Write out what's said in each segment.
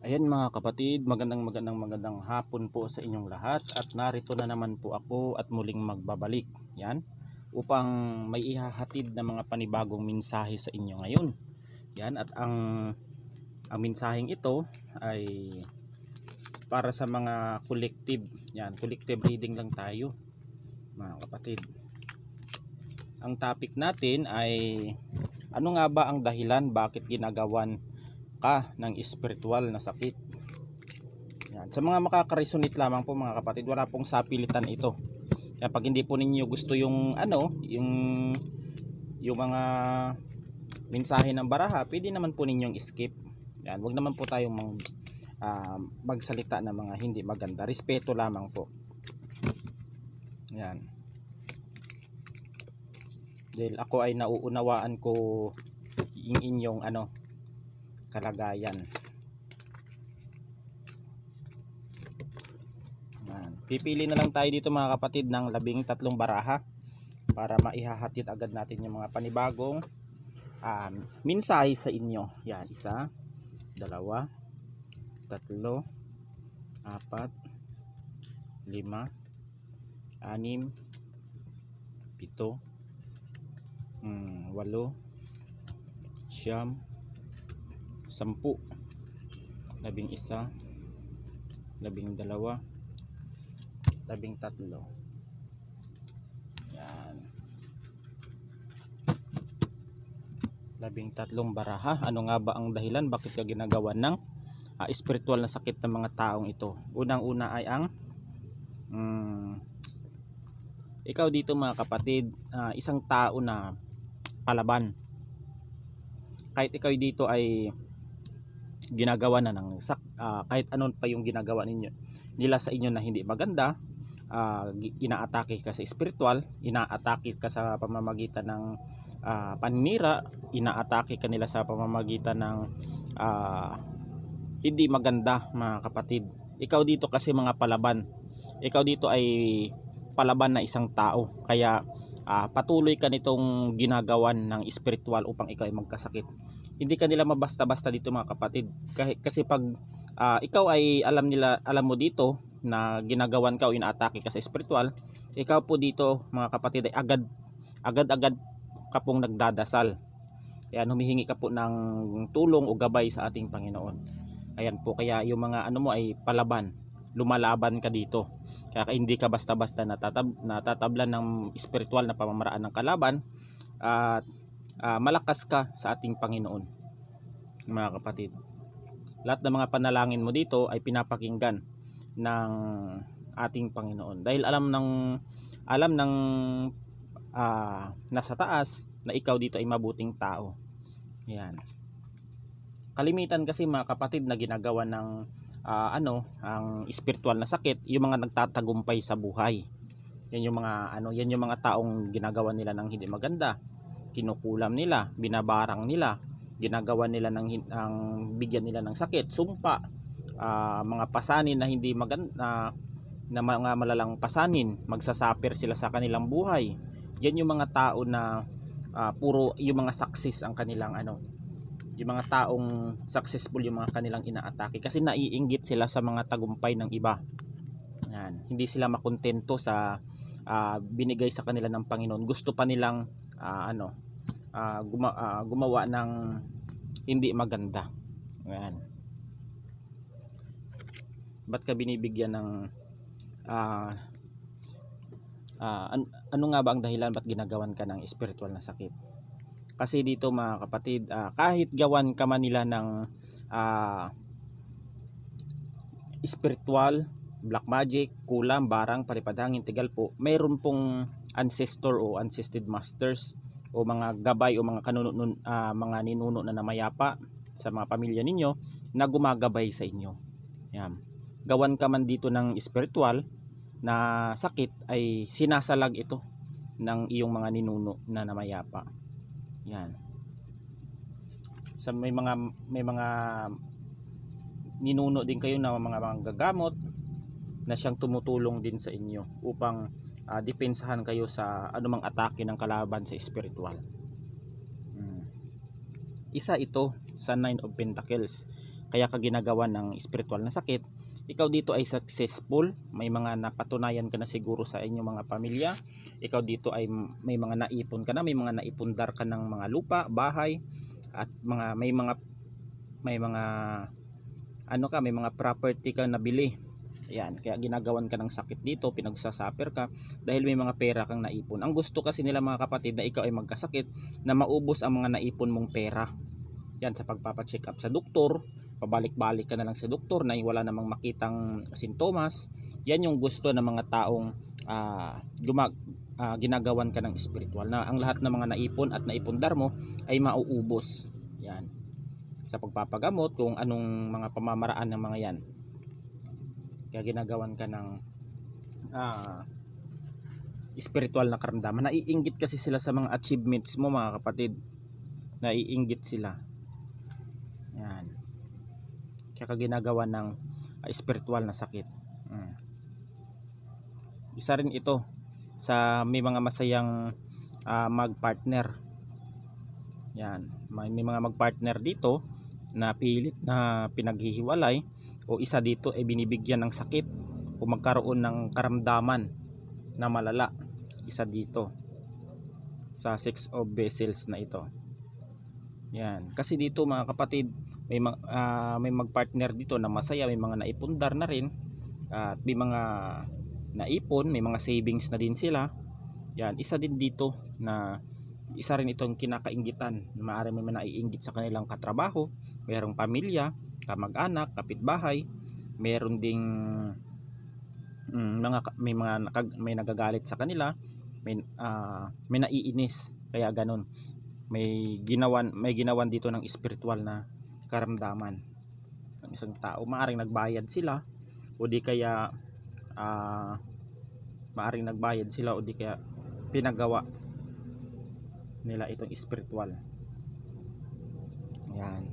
Ayan mga kapatid, magandang hapon po sa inyong lahat at narito na naman po ako at muling magbabalik. Yan, upang may ihahatid na mga panibagong mensahe sa inyo ngayon. Yan, at ang mensaheng ito ay para sa mga collective. Yan, collective reading lang tayo mga kapatid. Ang topic natin ay ano nga ba ang dahilan bakit ginagawan ka ng espiritual na sakit? Yan. Sa mga makaka-resonate lamang po mga kapatid, wala pong sapilitan ito. Kaya pag hindi po ninyo gusto yung yung mga mensahe ng baraha, pwede naman po ninyong skip. Yan, wag naman po tayong magsalita ng mga hindi maganda. Respeto lamang po. Yan. Dahil ako ay nauunawaan ko yung inyong kalagayan. Pipili na lang tayo dito mga kapatid ng 13 baraha para maihahatid agad natin yung mga panibagong mensahe sa inyo. Yan, 1, 2, 3, 4, 5, 6, 7, 8, 8, 9, 10, 11, 12, 13. Yan. 13 baraha. Ano nga ba ang dahilan bakit ka ginagawa ng espiritual na sakit ng mga taong ito? Unang-una ay ang ikaw dito mga kapatid, isang tao na palaban. Kahit ikaw dito ay ginagawa na ng kahit ano pa yung ginagawa nila sa inyo na hindi maganda, inaatake ka sa spiritual, inaatake ka sa pamamagitan ng paninira, inaatake ka nila sa pamamagitan ng hindi maganda mga kapatid. Ikaw dito kasi mga palaban, ikaw dito ay palaban na isang tao, kaya patuloy ka nitong ginagawan ng spiritual upang ikaw ay magkasakit. Hindi ka nila mabasta-basta dito mga kapatid, kasi pag ikaw ay alam mo dito na ginagawan ka o inaatake ka sa spiritual, ikaw po dito mga kapatid ay agad-agad ka pong nagdadasal. Ayan, humihingi ka po ng tulong o gabay sa ating Panginoon. Ayan po, kaya yung mga mo ay palaban, lumalaban ka dito. Kaya hindi ka basta-basta natatablan ng spiritual na pamamaraan ng kalaban, at malakas ka sa ating Panginoon mga kapatid. Lahat ng mga panalangin mo dito ay pinapakinggan ng ating Panginoon, dahil alam ng nasa taas na ikaw dito ay mabuting tao. Yan. Kalimitan kasi mga kapatid na ginagawa ng ang spiritual na sakit, yung mga nagtatagumpay sa buhay. Yan yung mga taong ginagawa nila ng hindi maganda, kinukulam nila, binabarang nila, ginagawa nila ang bigyan nila ng sakit, sumpa, mga pasanin na hindi maganda, na mga malalang pasanin, magsasaper sila sa kanilang buhay. Yan yung mga tao na puro yung mga success ang kanilang yung mga taong successful yung mga kanilang inaatake, kasi naiinggit sila sa mga tagumpay ng iba. Yan. Hindi sila makontento sa binigay sa kanila ng Panginoon. Gusto pa nilang gumawa ng hindi maganda. Yan. Ba't ka binibigyan ng ano nga ba ang dahilan ba't ginagawan ka ng spiritual na sakit? Kasi dito mga kapatid, kahit gawan ka man nila ng spiritual, black magic, kulam, barang, paripadhangin, tigal po, mayroon pong ancestor o ancested masters o mga gabay o mga mga ninuno na namayapa sa mga pamilya ninyo na gumagabay sa inyo. Yan. Gawan ka man dito ng spiritual na sakit, ay sinasalag ito ng iyong mga ninuno na namayapa. Yan. May mga ninuno din kayo na mga gagamot na siyang tumutulong din sa inyo upang depensahan kayo sa anumang atake ng kalaban sa spiritual. Isa ito sa 9 of Pentacles. kaya ka ginagawa ng spiritual na sakit. Ikaw dito ay successful, may mga napatunayan ka na siguro sa inyong mga pamilya. Ikaw dito ay may mga naipon ka na, may mga naipundar ka ng mga lupa, bahay, at may mga ano ka, may mga property ka nabili. Yan, kaya ginagawan ka ng sakit dito, pinagsasaper ka dahil may mga pera kang naipon. Ang gusto kasi nila mga kapatid na ikaw ay magkasakit, na maubos ang mga naipon mong pera. Yan, sa pagpapacheck up sa doktor, pabalik-balik ka na lang sa doktor na wala namang makitang sintomas. Yan yung gusto ng mga taong ginagawan ka ng spiritual, na ang lahat ng mga naipon at naipundar mo ay mauubos. Yan, sa pagpapagamot, kung anong mga pamamaraan ng mga yan. Kaya ginagawan ka ng spiritual na karamdaman. Naiinggit kasi sila sa mga achievements mo mga kapatid. Naiinggit sila. Yan. Kaya ginagawa ng spiritual na sakit. Isa rin ito sa may mga masayang magpartner. Yan. May mga magpartner dito na pilit na pinaghihiwalay, o isa dito ay binibigyan ng sakit o magkaroon ng karamdaman na malala. Isa dito sa 6 of vessels na ito. Yan, kasi dito mga kapatid, may magpartner dito na masaya, may mga naipundar na rin, at may mga naipon, may mga savings na din sila. Yan, isa din dito na isa rin itong kinakainggitan. Maaari may naiinggit sa kanilang katrabaho, mayroong pamilya, kamag-anak, kapitbahay, meron ding may nagagalit sa kanila, may naiinis, kaya ganun. May ginawan dito ng spiritual na karamdaman ng isang tao. Maaring nagbayad sila, o di kaya pinagawa nila itong spiritual. Yan.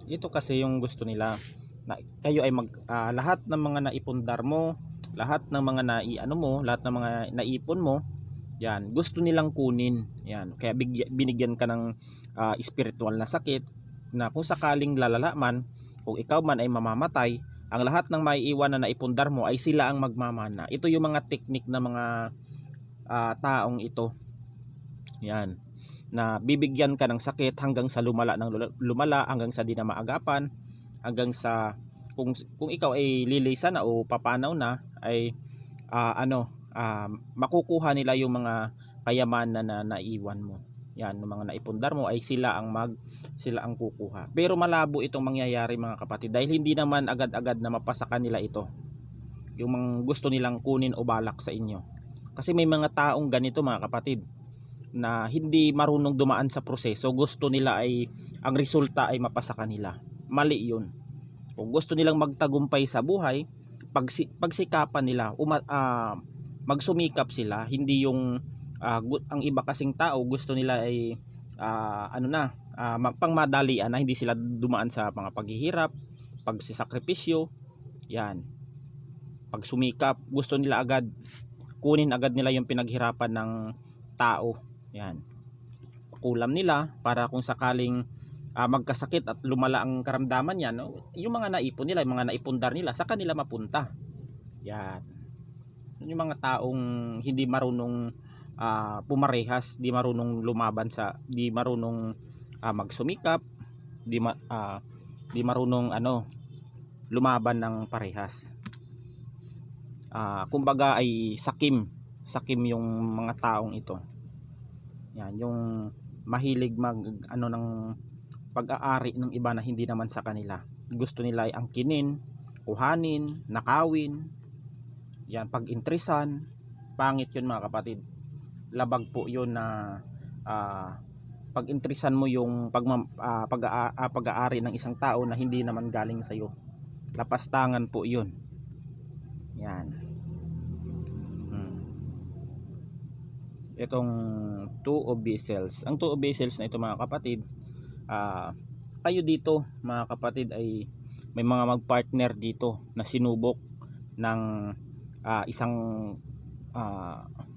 Ito kasi yung gusto nila, na kayo ay lahat ng mga naipundar mo, lahat ng mga lahat ng mga naipon mo, yan, gusto nilang kunin. Yan, kaya binigyan ka ng spiritual na sakit, na kung sakaling lalala man, kung ikaw man ay mamamatay, ang lahat ng maiiwan na naipundar mo ay sila ang magmamana. Ito yung mga teknik na mga taong ito. Yan, na bibigyan ka ng sakit hanggang sa lumala hanggang sa di na maagapan, hanggang sa kung ikaw ay lilisan na o papanaw na, ay makukuha nila yung mga kayamanan na naiwan mo. Yan, ng mga naipundar mo ay sila ang kukuha. Pero malabo itong mangyayari mga kapatid, dahil hindi naman agad-agad na mapasa kanila ito, yung mga gusto nilang kunin o balak sa inyo. Kasi may mga taong ganito mga kapatid, na hindi marunong dumaan sa proseso. Gusto nila ay ang resulta ay mapasa kanila. Mali yun. Kung gusto nilang magtagumpay sa buhay, pagsikapan nila, magsumikap sila. Hindi yung ang iba kasing tao gusto nila ay pangmadalian, na hindi sila dumaan sa mga paghihirap, pagsisakripisyo. Yan, pagsumikap, gusto nila agad kunin agad nila yung pinaghirapan ng tao. Yan, pakulam nila para kung sakaling magkasakit at lumala ang karamdaman yan, yung mga naipon nila, yung mga naipundar nila, sa kanila mapunta. Yan, yung mga taong hindi marunong pumarehas, di marunong di marunong magsumikap, di marunong lumaban ng parehas. Kumbaga ay sakim yung mga taong ito. Yan, yung mahilig ng pag-aari ng iba na hindi naman sa kanila. Gusto nila ay angkinin, kuhanin, nakawin. Yan, pag-intrisan. Pangit yun mga kapatid. Labag po yun na pag-intrisan mo yung pag-aari ng isang tao na hindi naman galing sa iyo. Lapastangan po yun. Yan. Itong 2 of vessels. Ang 2 of vessels na ito mga kapatid, kayo dito mga kapatid ay may mga magpartner dito na sinubok ng isang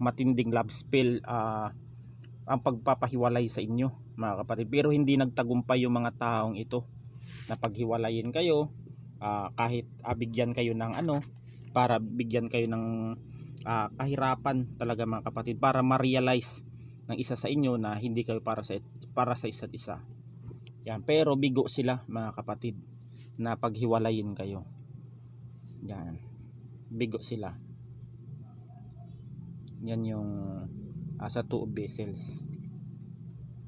matinding love spell, ang pagpapahiwalay sa inyo, mga kapatid. Pero hindi nagtagumpay yung mga taong ito na paghiwalayin kayo, kahit bigyan kayo ng para bigyan kayo ng kahirapan talaga, mga kapatid, para ma-realize ng isa sa inyo na hindi kayo para sa isa't isa. Yan, pero bigo sila, mga kapatid, na paghiwalayin kayo. Yan, bigo sila. Yan yung sa 2 vessels.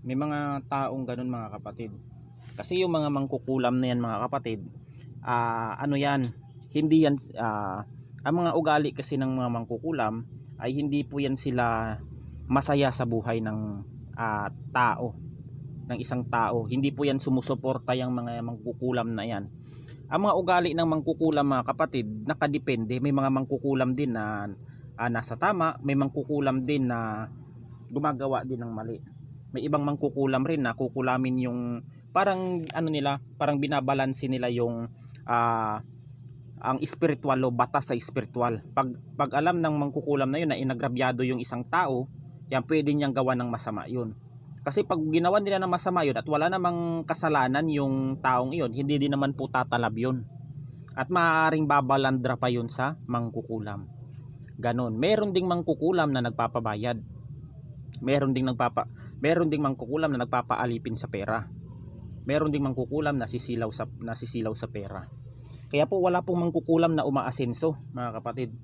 May mga taong ganun, mga kapatid. Kasi yung mga mangkukulam na yan, mga kapatid, yan, hindi yan, ang mga ugali kasi ng mga mangkukulam ay hindi po yan sila masaya sa buhay ng tao, ng isang tao. Hindi po yan sumusuporta yung mga mangkukulam na yan. Ang mga ugali ng mangkukulam, mga kapatid, nakadepende. May mga mangkukulam din na nasa tama, may mangkukulam din na gumagawa din ng mali. May ibang mangkukulam rin na kukulamin yung parang parang binabalanse nila yung ang spiritual o batas sa spiritual. Pag alam ng mangkukulam na yun na inagrabyado yung isang tao, yan, pwede niyang gawa ng masama yun. Kasi pag ginawa nila ng masama yun at wala namang kasalanan yung taong yun, hindi din naman po tatalab yun. At maaaring babalandra pa yun sa mangkukulam. Ganon. Meron ding mangkukulam na nagpapabayad. Meron ding mangkukulam na nagpapaalipin sa pera. Meron ding mangkukulam na sisilaw sa pera. Kaya po wala pong mangkukulam na umaasenso, mga kapatid.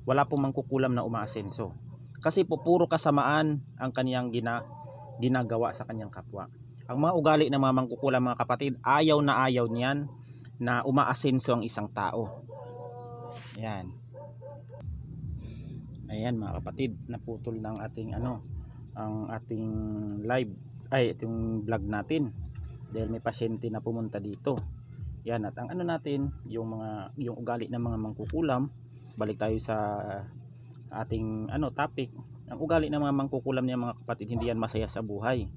Wala pong mangkukulam na umaasenso. Kasi po puro kasamaan ang kaniyang ginagawa sa kanyang kapwa. Ang mga ugali ng mga mangkukulam, mga kapatid, ayaw na ayaw niyan na umaasenso ang isang tao. Ayan. Ayan, mga kapatid, naputol ng ating ang ating itong vlog natin dahil may pasyente na pumunta dito. Yan, at ang natin, yung ugali ng mga mangkukulam. Balik tayo sa ating topic. Ang ugali ng mga mangkukulam niya, mga kapatid, hindi yan masaya sa buhay.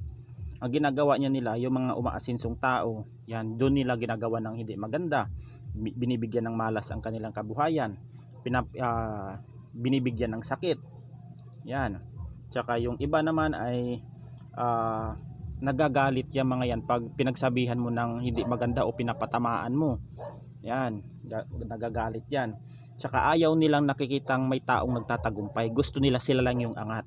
Ang ginagawa nila, yung mga umaasinsong tao, yan, doon nila ginagawa ng hindi maganda. Binibigyan ng malas ang kanilang kabuhayan. Binibigyan ng sakit. Yan. Tsaka yung iba naman ay nagagalit yung mga yan pag pinagsabihan mo ng hindi maganda o pinapatamaan mo. Yan, nagagalit yan. Tsaka ayaw nilang nakikitang may taong nagtatagumpay. Gusto nila sila lang yung angat.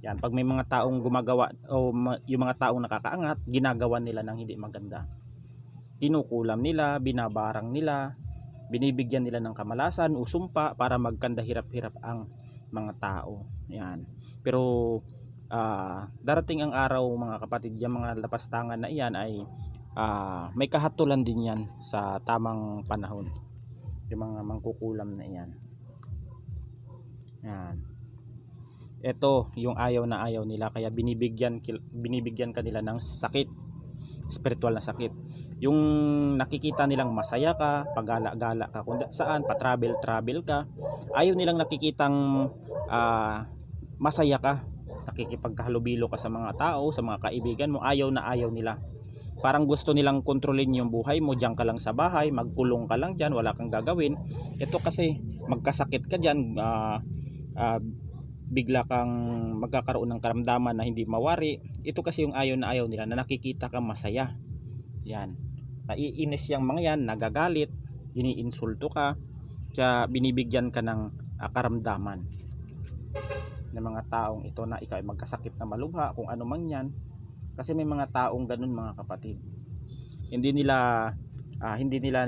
Yan, pag may mga taong gumagawa o yung mga taong nakakaangat, ginagawa nila ng hindi maganda. Kinukulam nila, binabarang nila, binibigyan nila ng kamalasan o sumpa para magkanda hirap-hirap ang mga tao. Yan. Pero darating ang araw, mga kapatid, yung mga lapastangan na iyan ay may kahatulan din yan sa tamang panahon. Yung mga mangkukulam na iyan. Yan. Ito yung ayaw na ayaw nila, kaya binibigyan ka nila ng sakit, spiritual na sakit. Yung nakikita nilang masaya ka, pagala-gala ka kung saan, pa-travel ka, ayaw nilang nakikitang masaya ka, nakikipagkahalubilo ka sa mga tao, sa mga kaibigan mo. Ayaw na ayaw nila. Parang gusto nilang kontrolin yung buhay mo. Diyan ka lang sa bahay, magkulong ka lang dyan, wala kang gagawin. Ito kasi magkasakit ka dyan, bigla kang magkakaroon ng karamdaman na hindi mawari. Ito kasi yung ayaw na ayaw nila, na nakikita kang masaya. Yan, naiinis yung mga yan, nagagalit, iniinsulto ka, kaya binibigyan ka ng karamdaman ng mga taong ito na ikaw ay magkasakit na malubha, kung ano man yan. Kasi may mga taong ganun, mga kapatid. Hindi nila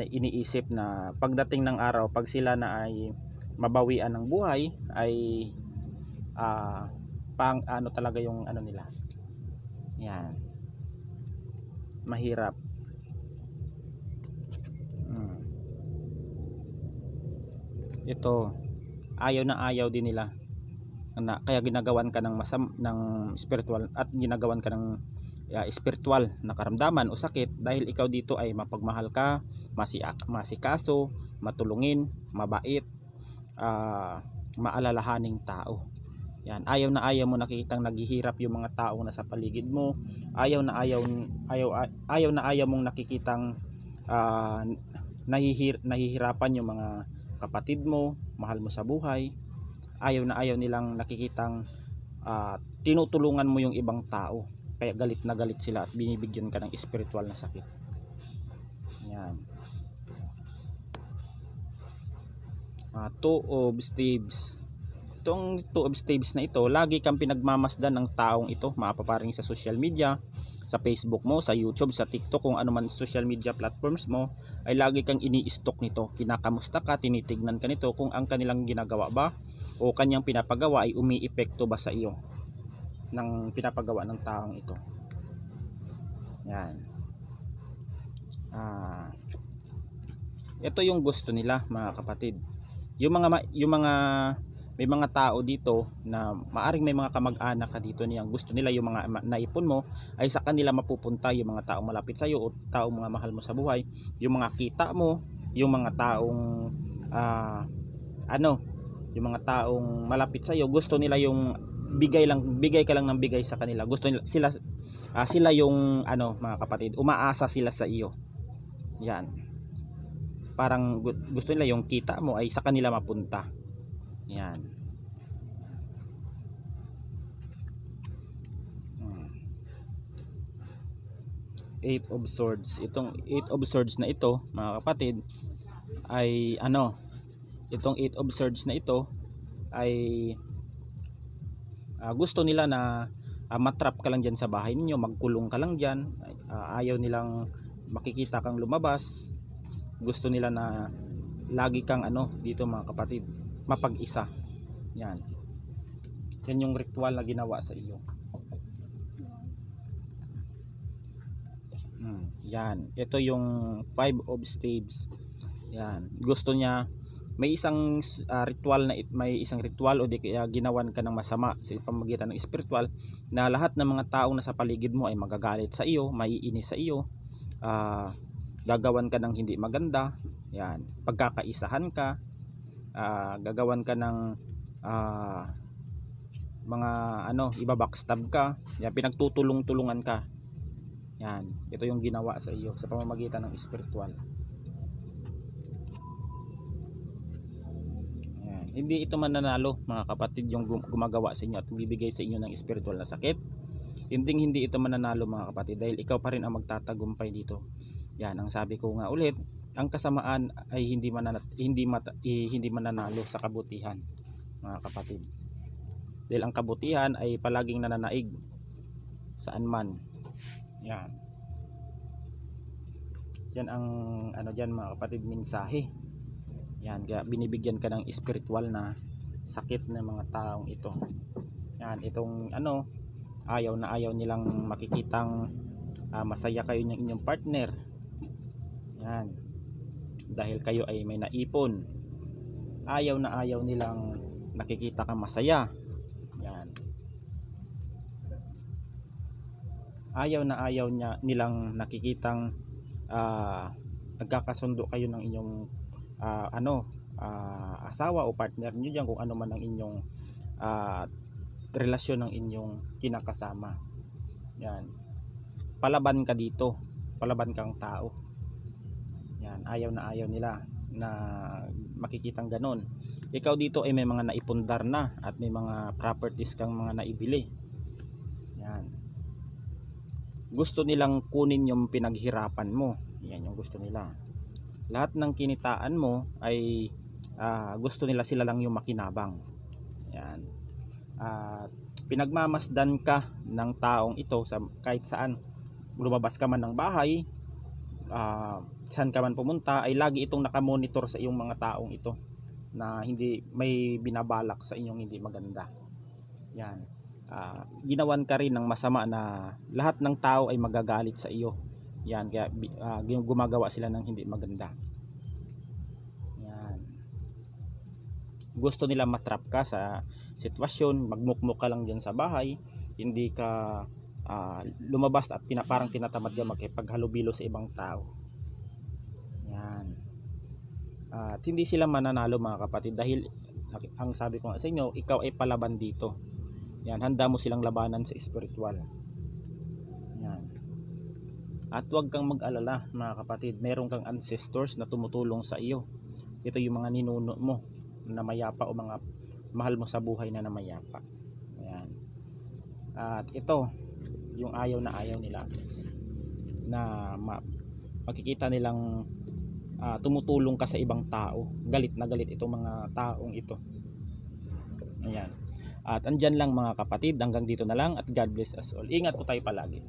iniisip na pagdating ng araw, pag sila na ay mabawian ng buhay, ay talaga yung nila. Yan. Mahirap. Ito, ayaw na ayaw din nila. Kaya ginagawan ka ng spiritual, at ginagawan ka ng spiritual na karamdaman o sakit, dahil ikaw dito ay mapagmahal ka, masikaso, matulungin, mabait, maalalahaning tao. Yan, ayaw na ayaw mo nakikitang naghihirap yung mga tao na sa paligid mo. Ayaw na ayaw mong nakikitang nahihirapan yung mga kapatid mo, mahal mo sa buhay. Ayaw na ayaw nilang nakikitang tinutulungan mo yung ibang tao. Kaya galit na galit sila at binibigyan ka ng spiritual na sakit. Yan. Two of Staves. Itong Two of Staves na ito, lagi kang pinagmamasdan ng taong ito, mapaparing sa social media, sa Facebook mo, sa YouTube, sa TikTok, kung ano man social media platforms mo, ay lagi kang ini-stalk nito. Kinakamusta ka, tinitignan ka nito kung ang kanilang ginagawa ba o kanyang pinapagawa ay umiepekto ba sa iyo ng pinapagawa ng taong ito. Yan. Ito yung gusto nila, mga kapatid. Yung mga may mga tao dito na maaring may mga kamag-anak ka dito niyang gusto nila yung mga naipon mo ay sa kanila mapupunta, yung mga taong malapit sa iyo o taong mga mahal mo sa buhay, yung mga kita mo, yung mga taong yung mga taong malapit sa iyo, gusto nila yung bigay ka lang ng bigay sa kanila. Gusto nila sila yung mga kapatid, umaasa sila sa iyo. Yan. Parang gusto nila yung kita mo ay sa kanila mapunta. Yan. Eight of Swords. Itong Eight of Swords na ito, mga kapatid, ay itong Eight of Swords na ito ay gusto nila na matrap ka lang dyan sa bahay ninyo, magkulong ka lang dyan. Ayaw nilang makikita kang lumabas. Gusto nila na lagi kang dito, mga kapatid, mapag-isa. Yan. Yan yung ritual na ginawa sa iyo. Yan. Ito yung Five of Staves. Yan. Gusto niya may isang ritual o di kaya ginawan ka ng masama sa pamamagitan ng spiritual na lahat ng mga taong nasa paligid mo ay magagalit sa iyo, maiinis sa iyo, gagawan ka ng hindi maganda. Yan. Pagkakaisahan ka, gagawan ka ng mga ibabackstab ka. Yan, pinagtutulong-tulungan ka. Yan, ito yung ginawa sa iyo sa pamamagitan ng spiritual. Yan. Hindi ito mananalo, mga kapatid, yung gumagawa sa inyo at bibigay sa inyo ng spiritual na sakit. Hindi ito mananalo, mga kapatid, dahil ikaw pa rin ang magtatagumpay dito. Yan, ang sabi ko nga ulit, ang kasamaan ay hindi mananalo sa kabutihan, mga kapatid. Dahil ang kabutihan ay palaging nananaig saan man. Yan. Yan ang diyan, mga kapatid, mensahe. Yan, kaya binibigyan ka ng spiritual na sakit ng mga taong ito. Yan, itong ayaw na ayaw nilang makikitang masaya kayo ng inyong partner. Yan. Dahil kayo ay may naipon. Ayaw na ayaw nilang nakikita kang masaya. Yan. Ayaw na ayaw nilang nakikitang nagkakasundo kayo ng inyong asawa o partner niyo diyan, kung ano man ang inyong relasyon ng inyong kinakasama. Yan. Palaban ka dito. Palaban kang tao. Yan, ayaw na ayaw nila na makikitang ganon. Ikaw dito ay may mga naipundar na at may mga properties kang mga naibili. Yan. Gusto nilang kunin yung pinaghirapan mo. Yan yung gusto nila. Lahat ng kinitaan mo ay gusto nila sila lang yung makinabang. Yan. Pinagmamasdan ka ng taong ito kahit saan. Lumabas ka man ng bahay, saan ka man pumunta, ay lagi itong nakamonitor sa iyong mga taong ito na hindi may binabalak sa inyong hindi maganda. Yan. Ginawan ka rin ng masama na lahat ng tao ay magagalit sa iyo. Yan, kaya gumagawa sila ng hindi maganda. Yan. Gusto nila matrap ka sa sitwasyon, magmukmuk ka lang diyan sa bahay, hindi ka lumabas at parang tinatamad ka makipaghalubilo sa ibang tao. Yan. At hindi sila mananalo, mga kapatid, dahil ang sabi ko nga sa inyo, ikaw ay palaban dito. Yan, handa mo silang labanan sa spiritual. Yan. At huwag kang mag-alala, mga kapatid, meron kang ancestors na tumutulong sa iyo. Ito yung mga ninuno mo na mayapa o mga mahal mo sa buhay na namayapa. Yan. At ito yung ayaw na ayaw nila, na makikita nilang tumutulong ka sa ibang tao. Galit na galit itong mga taong ito. Ayan. At andyan lang mga kapatid, hanggang dito na lang, at God bless us all. Ingat po tayo palagi.